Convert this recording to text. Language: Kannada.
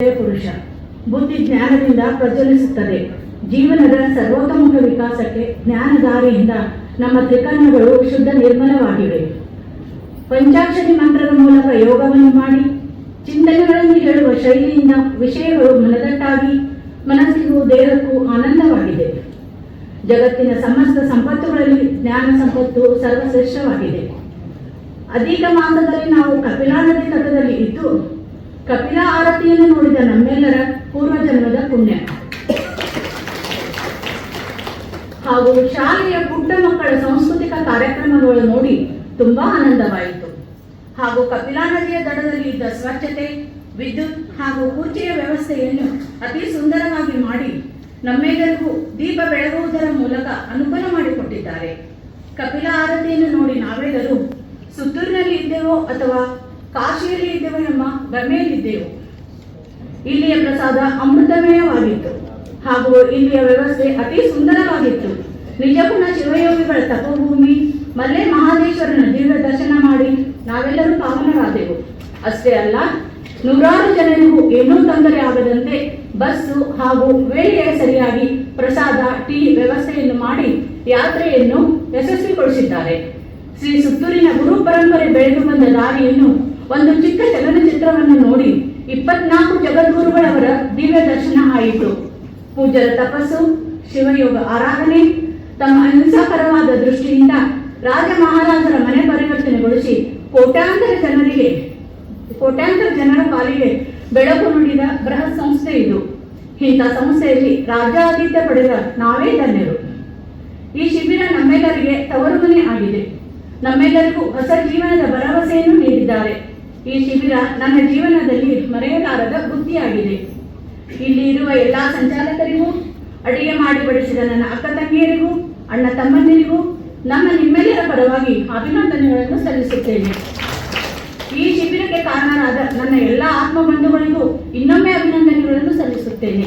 ಪುರುಷ ಬುದ್ಧಿ ಜ್ಞಾನದಿಂದ ಪ್ರಜ್ವಲಿಸುತ್ತದೆ. ಜೀವನದ ಸರ್ವತೋಮುಖ ವಿಕಾಸಕ್ಕೆ ಜ್ಞಾನಧಾರೆಯಿಂದ ನಮ್ಮ ತ್ರಿಕರಣಗಳು ಶುದ್ಧ ನಿರ್ಮಲವಾಗಿವೆ. ಪಂಚಾಕ್ಷರಿ ಮಂತ್ರದ ಮೂಲಕ ಯೋಗವನ್ನು ಮಾಡಿ ಚಿಂತನೆಗಳನ್ನು ಹೇಳುವ ಶೈಲಿಯಿಂದ ವಿಷಯಗಳು ಮನದಟ್ಟಾಗಿ ಮನಸ್ಸಿಗೂ ದೇಹಕ್ಕೂ ಆನಂದವಾಗಿದೆ. ಜಗತ್ತಿನ ಸಮಸ್ತ ಸಂಪತ್ತುಗಳಲ್ಲಿ ಜ್ಞಾನ ಸಂಪತ್ತು ಸರ್ವಶ್ರೇಷ್ಠವಾಗಿದೆ. ಅಧಿಕ ಮಾಸದಲ್ಲಿ ನಾವು ಕಪಿಲಾ ನದಿ ತಟದಲ್ಲಿ ಇದ್ದು ಕಪಿಲಾ ಆರತಿಯನ್ನು ನೋಡಿದ ನಮ್ಮೆಲ್ಲರ ಪೂರ್ವಜನ್ಮದ ಪುಣ್ಯ ಹಾಗೂ ಶಾಲೆಯ ಪುಟ್ಟ ಮಕ್ಕಳ ಸಾಂಸ್ಕೃತಿಕ ಕಾರ್ಯಕ್ರಮಗಳು ನೋಡಿ ತುಂಬಾ ಆನಂದವಾಯಿತು. ಹಾಗೂ ಕಪಿಲಾ ನದಿಯ ದಡದಲ್ಲಿ ಇದ್ದ ಸ್ವಚ್ಛತೆ, ವಿದ್ಯುತ್ ಹಾಗೂ ಕುರ್ಚಿಯ ವ್ಯವಸ್ಥೆಯನ್ನು ಅತಿ ಸುಂದರವಾಗಿ ಮಾಡಿ ನಮ್ಮೆಲ್ಲರಿಗೂ ದೀಪ ಬೆಳಗುವುದರ ಮೂಲಕ ಅನುಕೂಲ ಮಾಡಿಕೊಟ್ಟಿದ್ದಾರೆ. ಕಪಿಲಾ ಆರತಿಯನ್ನು ನೋಡಿ ನಾವೆಲ್ಲರೂ ಸುತ್ತೂರಿನಲ್ಲಿ ಇದ್ದೇವೋ ಅಥವಾ ಕಾಶಿಯಲ್ಲಿ ಇದ್ದೇವೋ ಎಂಬ ಭ್ರಮೆಯಲ್ಲಿದ್ದೆವು. ಇಲ್ಲಿಯ ಪ್ರಸಾದ ಅಮೃತಮಯವಾಗಿತ್ತು ಹಾಗೂ ಇಲ್ಲಿಯ ವ್ಯವಸ್ಥೆ ಅತಿ ಸುಂದರವಾಗಿತ್ತು. ನಿಜಗುಣ ಶಿವಯೋಗಿಗಳ ತಪೋಭೂಮಿ ಮಲ್ಲೆ ಮಹಾದೇಶ್ವರನ ದಿವ್ಯ ದರ್ಶನ ಮಾಡಿ ನಾವೆಲ್ಲರೂ ಪಾವನರಾದೆವು. ಅಷ್ಟೇ ಅಲ್ಲ, ನೂರಾರು ಜನರಿಗೂ ಏನೂ ತೊಂದರೆ ಆಗದಂತೆ ಬಸ್ಸು ಹಾಗೂ ವೇಳೆಗೆ ಸರಿಯಾಗಿ ಪ್ರಸಾದ, ಟೀ ವ್ಯವಸ್ಥೆಯನ್ನು ಮಾಡಿ ಯಾತ್ರೆಯನ್ನು ಯಶಸ್ವಿಗೊಳಿಸಿದ್ದಾರೆ. ಶ್ರೀ ಸುತ್ತೂರಿನ ಗುರು ಪರಂಪರೆ ಬೆಳೆದು ಬಂದ ದಾರಿಯನ್ನು ಒಂದು ಚಿಕ್ಕ ಚಲನಚಿತ್ರವನ್ನು ನೋಡಿ 24 ಜಗದ್ಗುರುಗಳವರ ದಿವ್ಯ ದರ್ಶನ ಆಯಿತು. ಪೂಜ್ಯರ ತಪಸ್ಸು, ಶಿವಯೋಗ ಆರಾಧನೆ, ತಮ್ಮ ಅಹಿಂಸಾಕರವಾದ ದೃಷ್ಟಿಯಿಂದ ರಾಜ ಮಹಾರಾಜರ ಮನೆ ಪರಿವರ್ತನೆಗೊಳಿಸಿ ಕೋಟ್ಯಾಂತರ ಜನರ ಪಾಲಿಗೆ ಬೆಳಕು ನುಡಿದ ಬೃಹತ್ ಸಂಸ್ಥೆ ಇದು. ಇಂಥ ಸಂಸ್ಥೆಯಲ್ಲಿ ರಾಜ್ಯಾತಿಥ್ಯ ಪಡೆದ ನಾವೇ ಧನ್ಯರು. ಈ ಶಿಬಿರ ನಮ್ಮೆಲ್ಲರಿಗೆ ತವರು ಮನೆ ಆಗಿದೆ. ನಮ್ಮೆಲ್ಲರಿಗೂ ಹೊಸ ಜೀವನದ ಭರವಸೆಯನ್ನು ನೀಡಿದ್ದಾರೆ. ಈ ಶಿಬಿರ ನನ್ನ ಜೀವನದಲ್ಲಿ ಮರೆಯಲಾರದ ಬುದ್ಧಿಯಾಗಿದೆ. ಇಲ್ಲಿ ಇರುವ ಎಲ್ಲಾ ಸಂಚಾಲಕರಿಗೂ, ಅಡಿಗೆ ಮಾಡಿ ಬಡಿಸಿದ ನನ್ನ ಅಕ್ಕ ತಂಗಿಯರಿಗೂ, ಅಣ್ಣ ತಮ್ಮಂದಿರಿಗೂ ನಿಮ್ಮೆಲ್ಲರ ಪರವಾಗಿ ಅಭಿನಂದನೆಗಳನ್ನು ಸಲ್ಲಿಸುತ್ತೇನೆ. ಈ ಶಿಬಿರಕ್ಕೆ ಕಾರಣರಾದ ನನ್ನ ಎಲ್ಲ ಆತ್ಮ ಬಂಧುಗಳಿಗೂ ಇನ್ನೊಮ್ಮೆ ಅಭಿನಂದನೆಗಳನ್ನು ಸಲ್ಲಿಸುತ್ತೇನೆ.